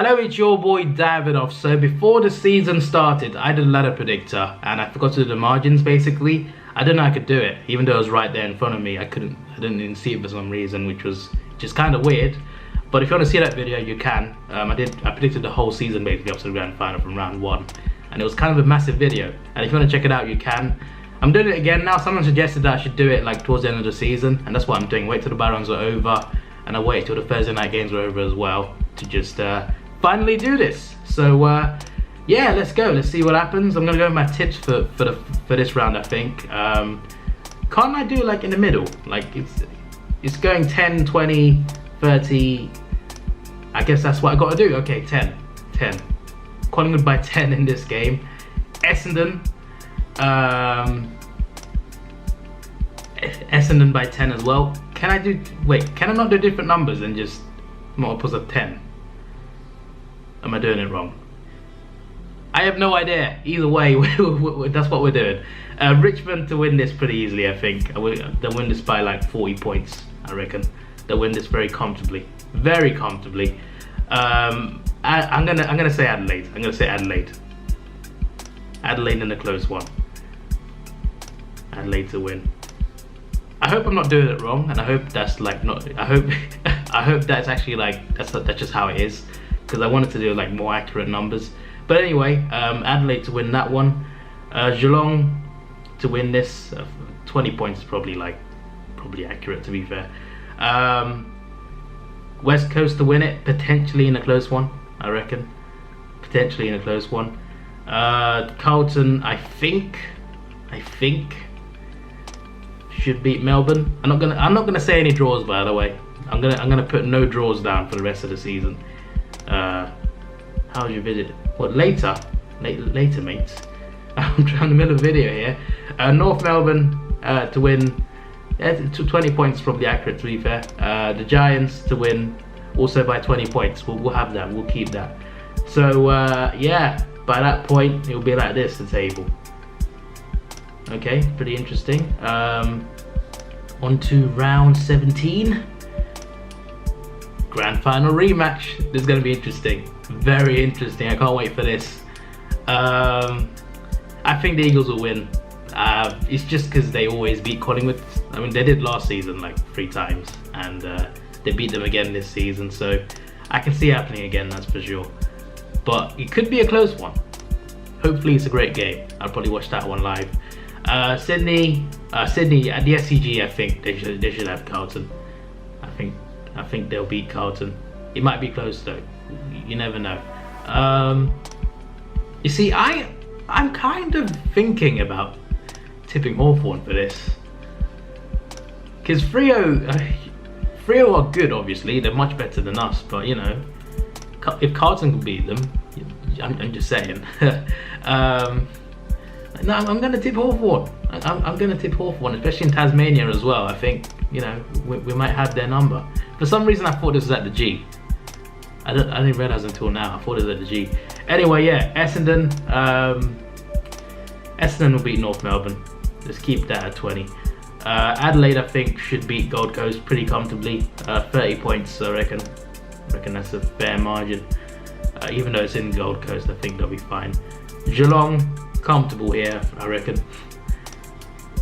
Hello, it's your boy Davidoff. So before the season started, I did a ladder predictor and I forgot to do the margins basically. I didn't know I could do it, even though it was right there in front of me. I didn't even see it for some reason, which was just kind of weird. But if you want to see that video, you can. I predicted the whole season basically up to the grand final from round 1. And it was kind of a massive video. And if you want to check it out, you can. I'm doing it again now. Someone suggested that I should do it like towards the end of the season. And that's what I'm doing. Wait till the Barons are over. And I wait till the Thursday night games are over as well to just finally do this. So yeah, let's go. Let's see what happens. I'm gonna go with my tips for this round. I think. Can't I do it like in the middle? Like it's going 10, 20, 30. I guess that's what I got to do. Okay, 10. Collingwood by 10 in this game. Essendon. Essendon by 10 as well. Can I do? Wait, can I not do different numbers and just multiples of 10? Am I doing it wrong? I have no idea. Either way, that's what we're doing. Richmond to win this pretty easily, I think. They'll win this by like 40 points, I reckon. They'll win this very comfortably. Very comfortably. I'm gonna say Adelaide. I'm gonna say Adelaide. Adelaide in a close one. Adelaide to win. I hope I'm not doing it wrong, and I hope that's like not. I hope that's actually like that's just how it is, because I wanted to do like more accurate numbers. But anyway, Adelaide to win that one. Geelong to win this. 20 points is probably accurate, to be fair. West Coast to win it, potentially in a close one, I reckon. Potentially in a close one. Carlton, I think should beat Melbourne. I'm not gonna say any draws, by the way. I'm gonna put no draws down for the rest of the season. How's your visit? What, later, mates? I'm trying in the middle of a video here. North Melbourne to win. 20 points probably accurate, to be fair. The Giants to win also by 20 points. We'll have that. We'll keep that. So yeah, by that point it'll be like this, the table. Okay, pretty interesting. On to round 17. Grand final rematch. This is going to be interesting. Very interesting. I can't wait for this. I think the Eagles will win. It's just because they always beat Collingwood. I mean, they did last season like 3 times, and they beat them again this season. So I can see it happening again, that's for sure. But it could be a close one. Hopefully it's a great game. I'll probably watch that one live. Sydney at the SCG. I think they should have Carlton. I think they'll beat Carlton. It might be close though. You never know. You see, I'm kind of thinking about tipping Hawthorn for this, because Freo are good. Obviously, they're much better than us. But you know, if Carlton can beat them, I'm just saying. No, I'm going to tip Hawthorn. I'm going to tip Hawthorn, especially in Tasmania as well. I think, you know, we might have their number. For some reason, I thought this was at the G. I didn't realise until now. I thought it was at the G. Anyway, yeah, Essendon. Essendon will beat North Melbourne. Let's keep that at 20. Adelaide, I think, should beat Gold Coast pretty comfortably. 30 points, I reckon. I reckon that's a fair margin. Even though it's in Gold Coast, I think they'll be fine. Geelong, comfortable here, I reckon.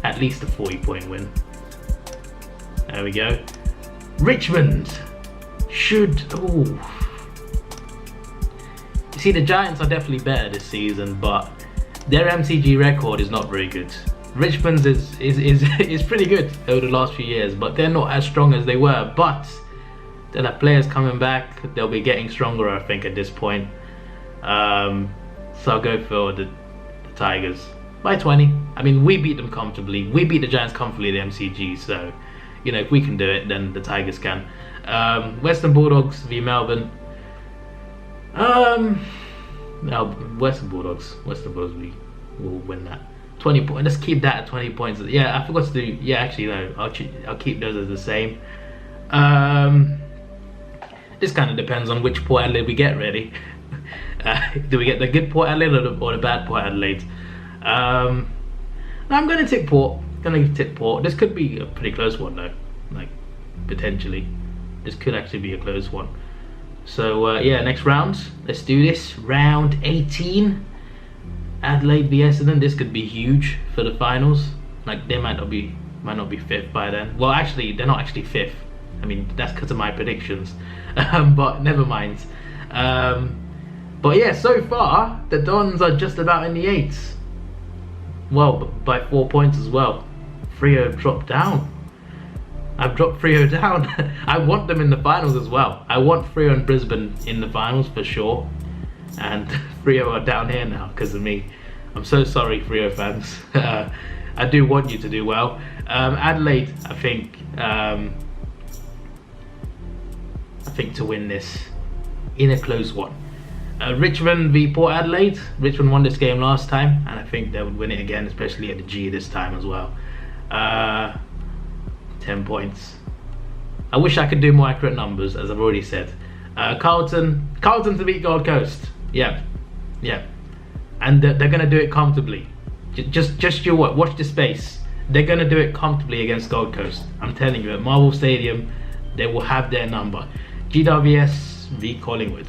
At least a 40-point win. There we go. Richmond should. Ooh. You see, the Giants are definitely better this season, but their MCG record is not very good. Richmond's is pretty good over the last few years, but they're not as strong as they were. But they'll have players coming back. They'll be getting stronger, I think, at this point. So I'll go for the Tigers by 20. I mean, we beat them comfortably. We beat the Giants comfortably at the MCG, so you know, if we can do it, then the Tigers can. Western Bulldogs v Melbourne. No, Western Bulldogs will win that. 20 points. Let's keep that at 20 points. Yeah, I forgot to do. Yeah, actually no, I'll keep those as the same. This kind of depends on which Port Adelaide we get, really. Do we get the good Port Adelaide or the bad Port Adelaide? No, I'm going to tip Port. This could be a pretty close one though. Like, potentially. This could actually be a close one. So yeah, next round. Let's do this. Round 18. Adelaide v Essendon. This could be huge for the finals. Like they might not be fifth by then. Well, actually, they're not actually fifth. I mean, that's because of my predictions. But never mind. But yeah, so far the Dons are just about in the eights. Well, by 4 points as well. Freo dropped down. I've dropped Freo down. I want them in the finals as well. I want Freo and Brisbane in the finals for sure. And Freo are down here now because of me. I'm so sorry, Freo fans. I do want you to do well. Adelaide, I think to win this in a close one. Richmond v Port Adelaide. Richmond won this game last time, and I think they would win it again, especially at the G this time as well. 10 points. I wish I could do more accurate numbers, as I've already said. Carlton to beat Gold Coast. Yeah. And they're gonna do it comfortably. Just you watch the space. They're gonna do it comfortably against Gold Coast. I'm telling you, at Marvel Stadium, they will have their number. GWS v Collingwood.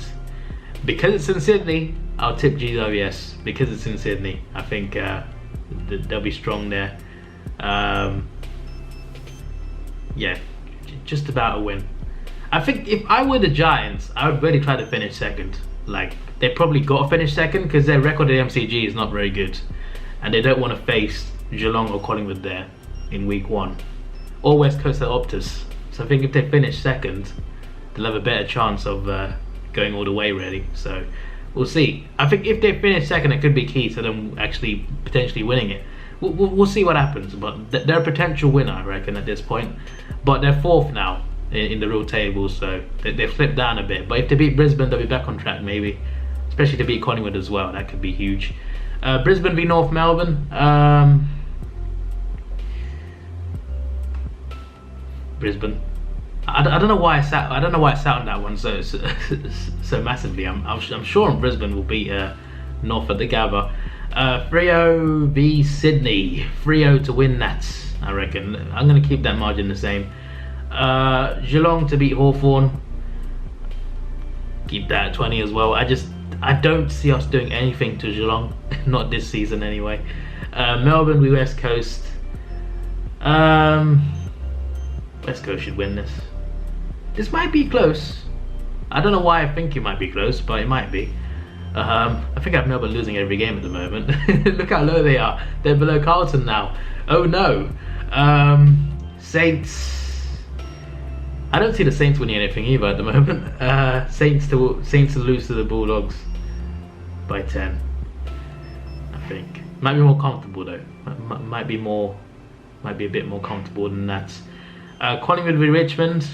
Because it's in Sydney, I'll tip GWS. Because it's in Sydney, I think they'll be strong there. Yeah, just about a win. I think if I were the Giants, I would really try to finish second. Like, they probably got to finish second because their record at MCG is not very good. And they don't want to face Geelong or Collingwood there in week 1. Or West Coast at Optus. So I think if they finish second, they'll have a better chance of going all the way, really. So we'll see. I think if they finish second, it could be key to them actually potentially winning it. We'll see what happens. But they're a potential winner, I reckon, at this point. But they're 4th now in the real table, so they've slipped down a bit. But if they beat Brisbane, they'll be back on track, maybe. Especially to beat Collingwood as well, that could be huge. Brisbane v North Melbourne. Brisbane. I don't know why I sat on that one so massively. I'm sure Brisbane will beat North at the Gabba. Freo v Sydney. Freo to win that, I reckon. I'm going to keep that margin the same. Geelong to beat Hawthorn. Keep that at 20 as well. I don't see us doing anything to Geelong. Not this season anyway. Melbourne v West Coast. West Coast should win this. This might be close. I don't know why I think it might be close, but it might be. I think I have Melbourne losing every game at the moment. Look how low they are. They're below Carlton now. Oh no. Saints. I don't see the Saints winning anything either at the moment. Saints to lose to the Bulldogs by 10. I think might be more comfortable though. Might be a bit more comfortable than that. Collingwood v Richmond.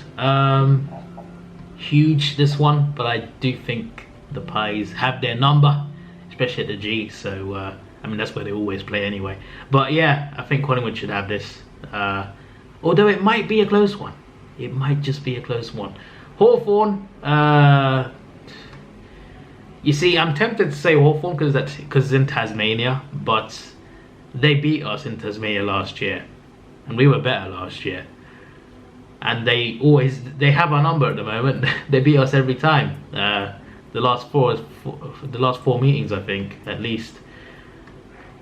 Huge this one, but I do think the Pies have their number, especially at the G. So I mean that's where they always play anyway. But yeah, I think Collingwood should have this. Although it might be a close one. It might just be a close one. Hawthorn. You see, I'm tempted to say Hawthorn because it's in Tasmania, but they beat us in Tasmania last year, and we were better last year. And they have our number at the moment. They beat us every time. The last four meetings, I think, at least.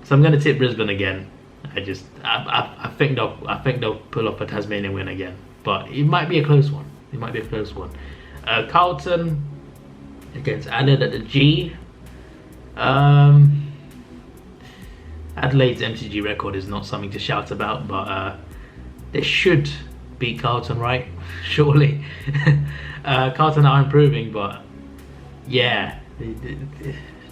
So I'm going to tip Brisbane again. I think they'll pull off a Tasmanian win again. But it might be a close one. Carlton against Adelaide at the G. Adelaide's MCG record is not something to shout about, but they should beat Carlton, right? Surely. Carlton are improving, but yeah,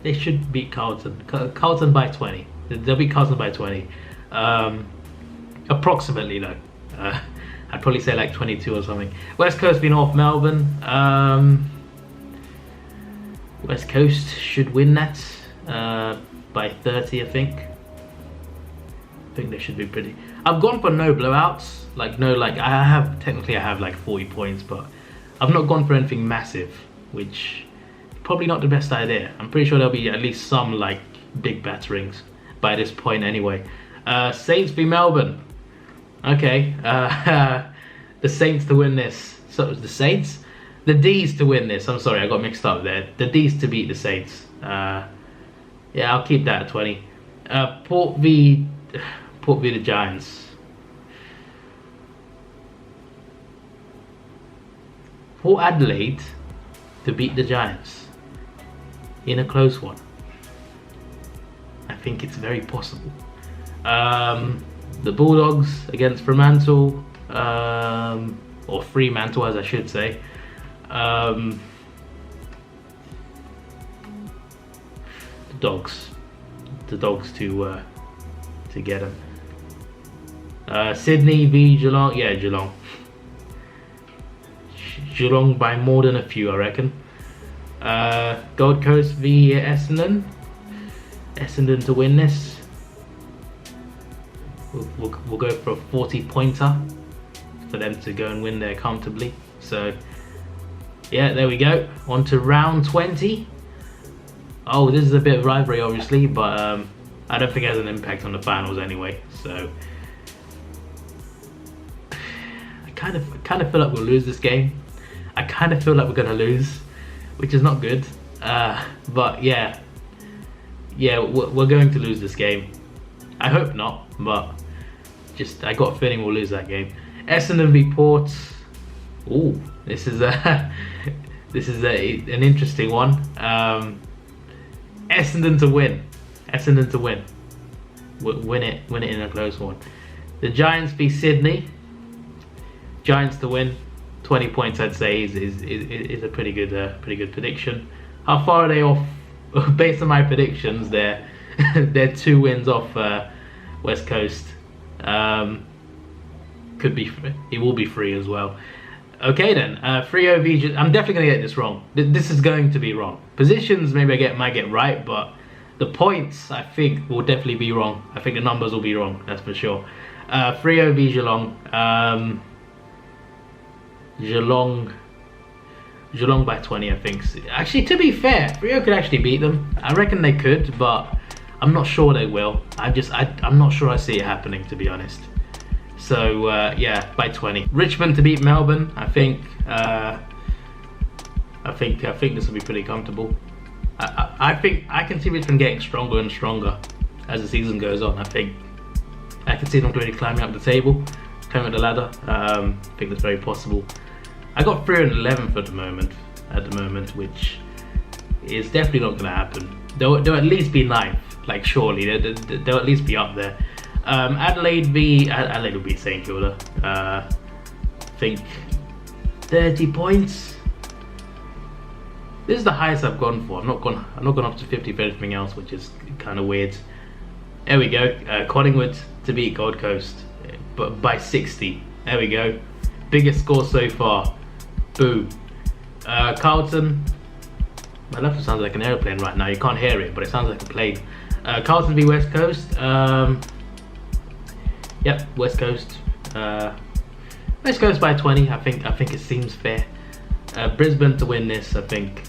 they should beat Carlton. Carlton by 20. They'll beat Carlton by 20. Approximately though. I'd probably say like 22 or something. West Coast v North Melbourne. West Coast should win that by 30, I think. I think they should be pretty. I've gone for no blowouts. I have like 40 points, but I've not gone for anything massive, which is probably not the best idea. I'm pretty sure there'll be at least some like big batterings by this point anyway. Saints v Melbourne. Okay, the Saints to win this. So it was the Saints. The D's to win this. I'm sorry, I got mixed up there. The D's to beat the Saints. Yeah, I'll keep that at 20. Port v the Giants. Port Adelaide to beat the Giants in a close one. I think it's very possible. The Bulldogs against Fremantle, or Fremantle as I should say. The Dogs to get them. Sydney v Geelong. Yeah, Geelong. Geelong by more than a few, I reckon. Gold Coast v Essendon. Essendon to win this. We'll go for a 40-pointer for them to go and win there comfortably. So, yeah, there we go. On to round 20. Oh, this is a bit of rivalry, obviously, but I don't think it has an impact on the finals anyway. So, I kind of feel like we'll lose this game. I kind of feel like we're gonna lose, which is not good. But yeah, we're going to lose this game. I hope not, but just I got a feeling we'll lose that game. Essendon v Port. Ooh, this is an interesting one. Essendon to win. Essendon to win. Win it in a close one. The Giants v Sydney. Giants to win. 20 points, I'd say, is a pretty good prediction. How far are they off? Based on my predictions, they're 2 wins off West Coast. Could be, it will be 3 as well. Okay then, Freo v. I'm definitely gonna get this wrong. This is going to be wrong. Positions maybe might get right, but the points I think will definitely be wrong. I think the numbers will be wrong. That's for sure. Freo v Geelong. Geelong by 20, I think. Actually, to be fair, Freo could actually beat them. I reckon they could, but I'm not sure they will. I'm not sure I see it happening, to be honest. So yeah, by 20. Richmond to beat Melbourne. I think this will be pretty comfortable. I think I can see Richmond getting stronger and stronger as the season goes on. I can see them really climbing up the table, climbing up the ladder. I think that's very possible. I got 3 and 11th at the moment, which is definitely not going to happen. They'll at least be 9th, like surely they'll at least be up there. Adelaide will be St Kilda. I think 30 points. This is the highest I've gone for. I'm not gone up to 50 for anything else, which is kind of weird. There we go. Collingwood to beat Gold Coast, but by 60. There we go. Biggest score so far. Boom. Carlton. My laptop sounds like an airplane right now. You can't hear it, but it sounds like a plane. Carlton v West Coast. Yep, West Coast. West Coast by 20. I think it seems fair. Brisbane to win this. I think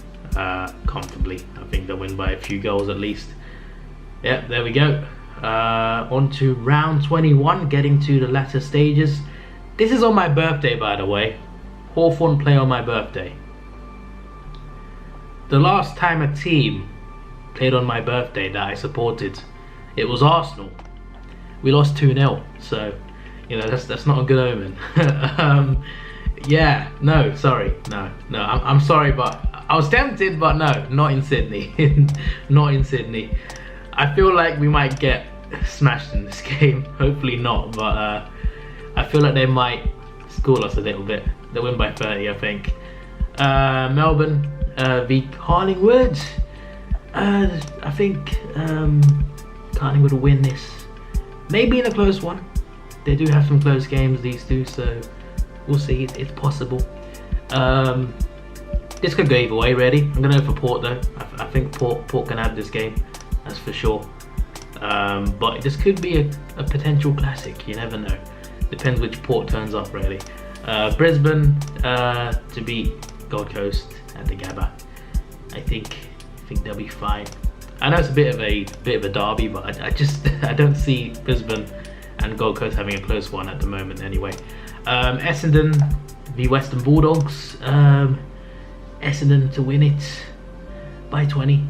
comfortably. I think they'll win by a few goals at least. Yep, there we go. On to round 21. Getting to the latter stages. This is on my birthday, by the way. Hawthorn play on my birthday. The last time a team played on my birthday that I supported, it was Arsenal. We lost 2-0, so you know that's not a good omen. Yeah, no, sorry, no. I'm sorry, but I was tempted, but no, not in Sydney. Not in Sydney. I feel like we might get smashed in this game. Hopefully not, but I feel like they might school us a little bit. They'll win by 30, I think. Melbourne v Collingwood. I think Collingwood will win this. Maybe in a close one. They do have some close games, these two, so we'll see. It's possible. This could go either way, really. I'm going to go for Port, though. I think Port can have this game. That's for sure. But this could be a potential classic. You never know. Depends which Port turns up, really. Brisbane to beat Gold Coast at the Gabba. I think they'll be fine. I know it's a bit of a derby, but I don't see Brisbane and Gold Coast having a close one at the moment. Anyway, Essendon v Western Bulldogs. Essendon to win it by 20.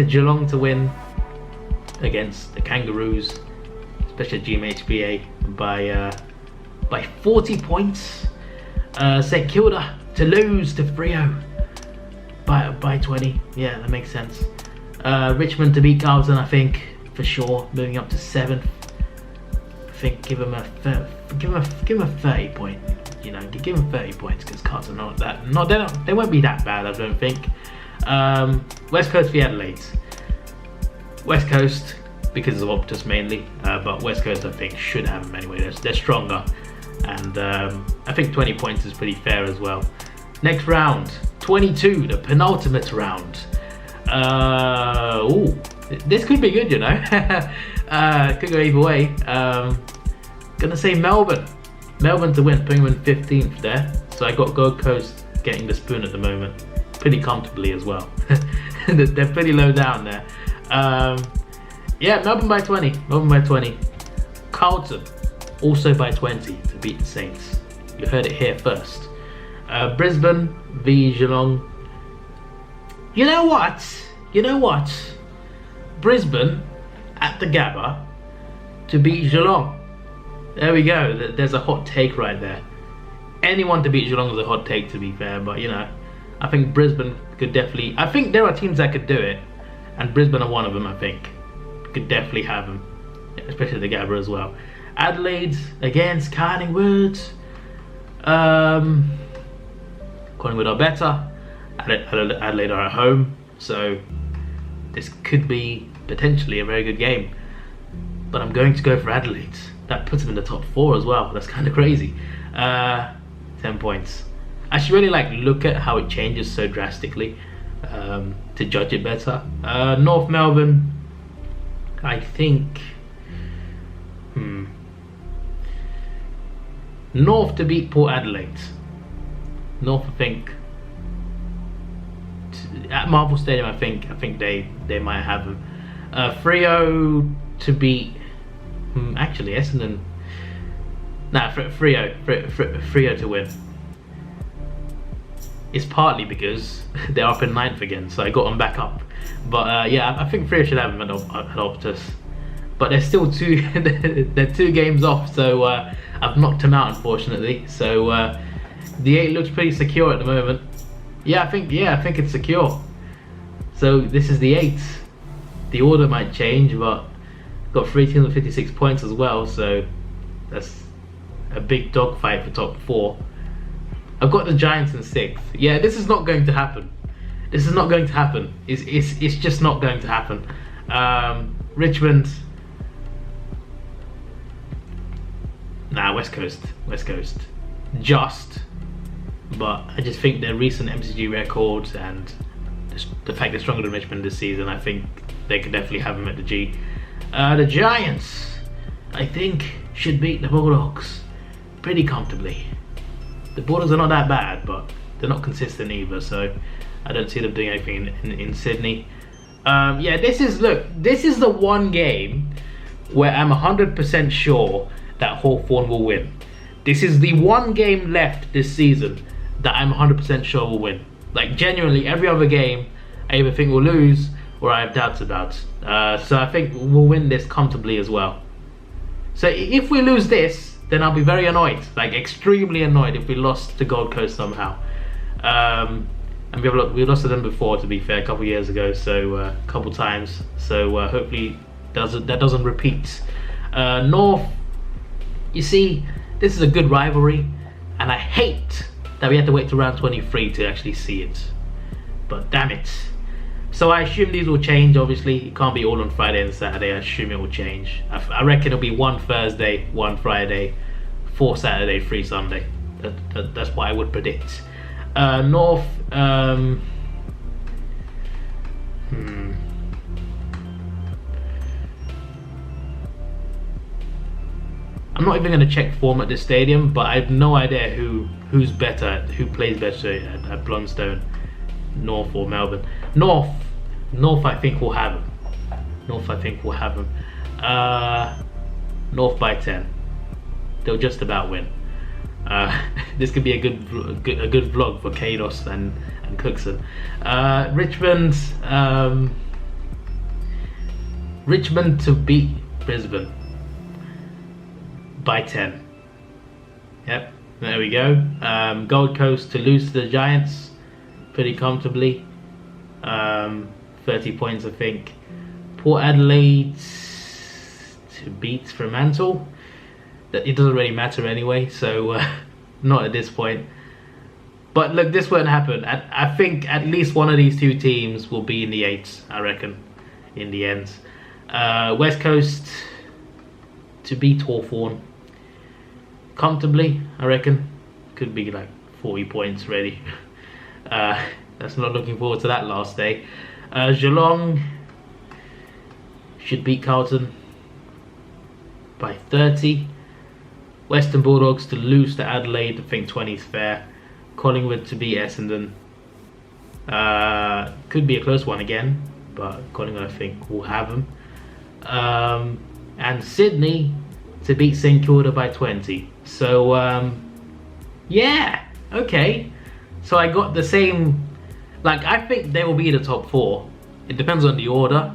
Geelong to win against the Kangaroos, especially GMHBA, by 40 points. St Kilda to lose to Freo by 20. Yeah, that makes sense. Richmond to beat Carlton, I think, for sure, moving up to 7th. I think give them a 30 point. You know, give them 30 points because Carlton are not that. They won't be that bad, I don't think. West Coast v Adelaide. West Coast because of Optus mainly, but West Coast I think should have them anyway. They're stronger, and I think 20 points is pretty fair as well. Next round, 22, the penultimate round. This could be good, you know. Could go either way. Gonna say Melbourne to win, putting them in 15th there. So I got Gold Coast getting the spoon at the moment, pretty comfortably as well. They're pretty low down there. Yeah, Melbourne by 20. Carlton also by 20 to beat the Saints. You heard it here first. Brisbane v Geelong. You know what? Brisbane at the Gabba to beat Geelong. There we go. There's a hot take right there. Anyone to beat Geelong is a hot take, to be fair, but you know, I think Brisbane could definitely. I think there are teams that could do it, and Brisbane are one of them. I think could definitely have them, especially the Gabba as well. Adelaide against Collingwood. Collingwood are better. Adelaide are at home, so this could be potentially a very good game. But I'm going to go for Adelaide. That puts them in the top 4 as well. That's kind of crazy. 10 points. I should really look at how it changes so drastically to judge it better. North Melbourne, I think. North to beat Port Adelaide. North, I think. At Marvel Stadium, I think they might have them. Freo to beat. Actually, Essendon. Nah, Freo to win. It's partly because they're up in 9th again, so I got them back up. But yeah, I think Freo should have them at Optus. But they're still they're 2 games off, so I've knocked them out, unfortunately. So the 8 looks pretty secure at the moment. I think it's secure. So this is the 8. The order might change, but got 3 teams with 56 points as well, so that's a big dogfight for top 4. I've got the Giants in 6th. Yeah, this is not going to happen. It's just not going to happen. Richmond. Nah, West Coast. Just. But I just think their recent MCG records and the fact they're stronger than Richmond this season, I think they could definitely have them at the G. The Giants, I think, should beat the Bulldogs pretty comfortably. The Bulldogs are not that bad, but they're not consistent either, so I don't see them doing anything in Sydney. Yeah, this is the one game where I'm 100% sure that Hawthorn will win. This is the one game left this season that I'm 100% sure will win. Genuinely, every other game I either think we'll lose or I have doubts about. So I think we'll win this comfortably as well. So if we lose this, then I'll be very annoyed, extremely annoyed if we lost to Gold Coast somehow. And we lost to them before, to be fair, a couple of years ago, so a couple times. So hopefully that doesn't repeat. North, you see, this is a good rivalry, and I hate that we have to wait to round 23 to actually see it. But damn it. So I assume these will change, obviously. It can't be all on Friday and Saturday. I assume it will change. I reckon it'll be 1 Thursday, 1 Friday, 4 Saturday, 3 Sunday. That's what I would predict. North, I'm not even going to check form at this stadium, but I have no idea who plays better at Blundstone, North or Melbourne. North I think will have them. North by 10. They'll just about win. This could be a good vlog for Kados and and Cookson. Richmond to beat Brisbane by 10. Yep, there we go. Gold Coast to lose to the Giants pretty comfortably. 30 points, I think. Port Adelaide to beat Fremantle. It doesn't really matter anyway, so not at this point. But look, this won't happen. I think at least one of these two teams will be in the 8s, I reckon, in the end. West Coast to beat Hawthorn comfortably, I reckon. Could be like 40 points ready. That's not looking forward to that last day. Geelong should beat Carlton by 30. Western Bulldogs to lose to Adelaide, I think 20 is fair. Collingwood to beat Essendon. Could be a close one again, but Collingwood, I think, will have them. And Sydney to beat St Kilda by 20. So, yeah, okay. So I got the same, like, I think they will be the top 4. It depends on the order.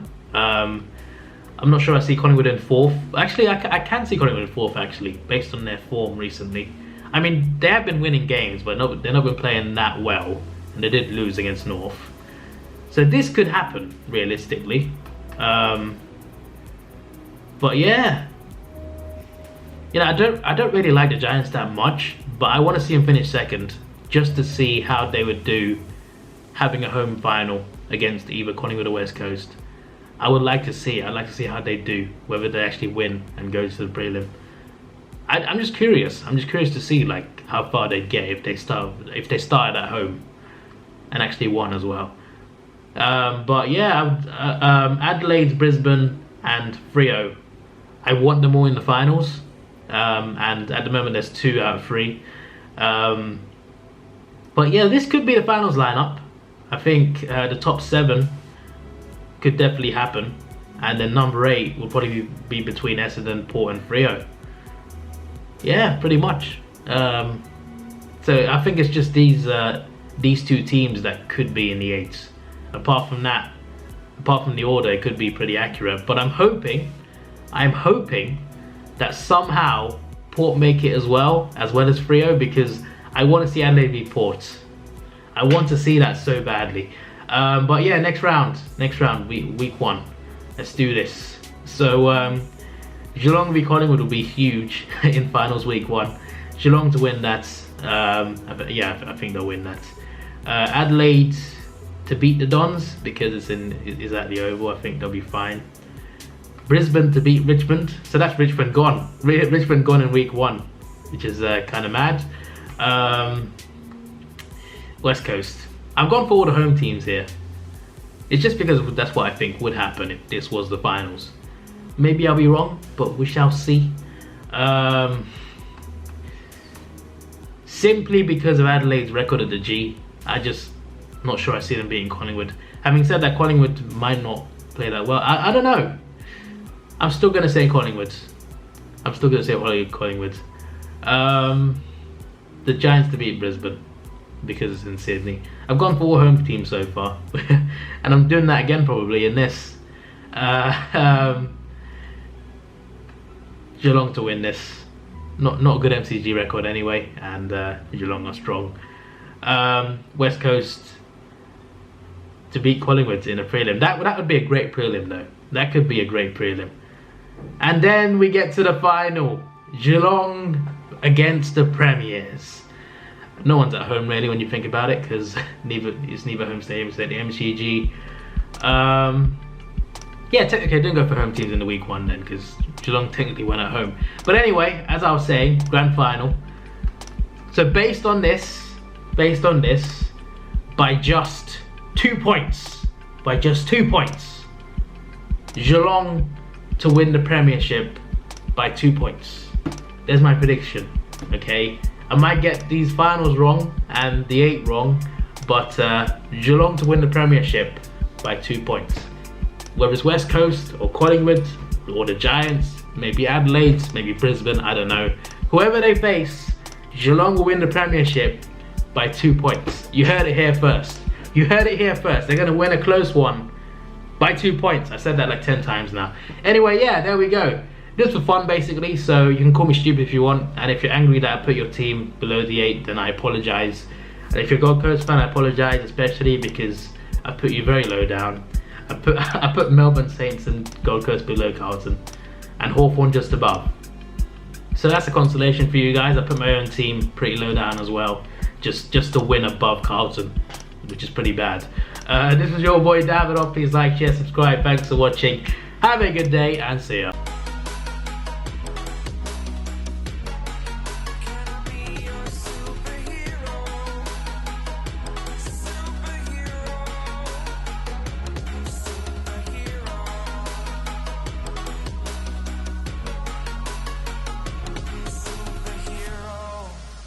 I'm not sure I see Collingwood in 4th. Actually, I can see Collingwood in 4th, actually, based on their form recently. I mean, they have been winning games, but they've not been playing that well. And they did lose against North. So this could happen, realistically. But yeah. You know, I don't really like the Giants that much, but I want to see them finish 2nd, just to see how they would do having a home final against either Collingwood or West Coast. I would like to see it. I'd like to see how they do, whether they actually win and go to the prelim. I'm just curious. I'm just curious to see like how far they'd get if they started at home and actually won as well. But yeah, Adelaide, Brisbane, and Freo. I want them all in the finals. And at the moment, there's 2 out of 3. But yeah, this could be the finals lineup. I think the top 7 could definitely happen, and then number 8 will probably be between Essendon, Port, and Freo. Yeah, pretty much. So I think it's just these 2 teams that could be in the 8s. Apart from that, apart from the order, it could be pretty accurate. But I'm hoping that somehow Port make it as well as Freo, because I want to see Adelaide beat Port. I want to see that so badly. But yeah, next round, week 1. Let's do this. So Geelong v Collingwood will be huge in finals week 1. Geelong to win that. I think they'll win that. Adelaide to beat the Dons because it's at the Oval. I think they'll be fine. Brisbane to beat Richmond. So that's Richmond gone. Richmond gone in week 1, which is kind of mad. West Coast. I've gone for all the home teams here. It's just because that's what I think would happen if this was the finals. Maybe I'll be wrong, but we shall see. Simply because of Adelaide's record at the G, I just not sure I see them beating Collingwood. Having said that, Collingwood might not play that well. I don't know. I'm still going to say Collingwood. Collingwood. The Giants to beat Brisbane because it's in Sydney. I've gone for all home teams so far. And I'm doing that again probably in this. Geelong to win this. Not a good MCG record anyway, and Geelong are strong. West Coast to beat Collingwood in a prelim. That would be a great prelim though. That could be a great prelim. And then we get to the final. Geelong against the Premiers. No one's at home really when you think about it, because it's neither home stadium, it's the MCG. Yeah, technically I didn't go for home teams in the week 1 then, because Geelong technically went at home. But anyway, as I was saying, grand final. So based on this, by just 2 points, Geelong to win the Premiership by 2 points. There's my prediction, okay? I might get these finals wrong and the 8 wrong, but Geelong to win the Premiership by 2 points. Whether it's West Coast or Collingwood or the Giants, maybe Adelaide, maybe Brisbane, I don't know. Whoever they face, Geelong will win the Premiership by 2 points. You heard it here first. You heard it here first. They're going to win a close one by 2 points. I said that like 10 times now. Anyway, yeah, there we go. Just for fun, basically. So you can call me stupid if you want. And if you're angry that I put your team below the 8, then I apologise. And if you're a Gold Coast fan, I apologise, especially because I put you very low down. I put Melbourne Saints and Gold Coast below Carlton, and Hawthorn just above. So that's a consolation for you guys. I put my own team pretty low down as well, just to win above Carlton, which is pretty bad. This is your boy Davidoff. Please like, share, subscribe. Thanks for watching. Have a good day and see ya.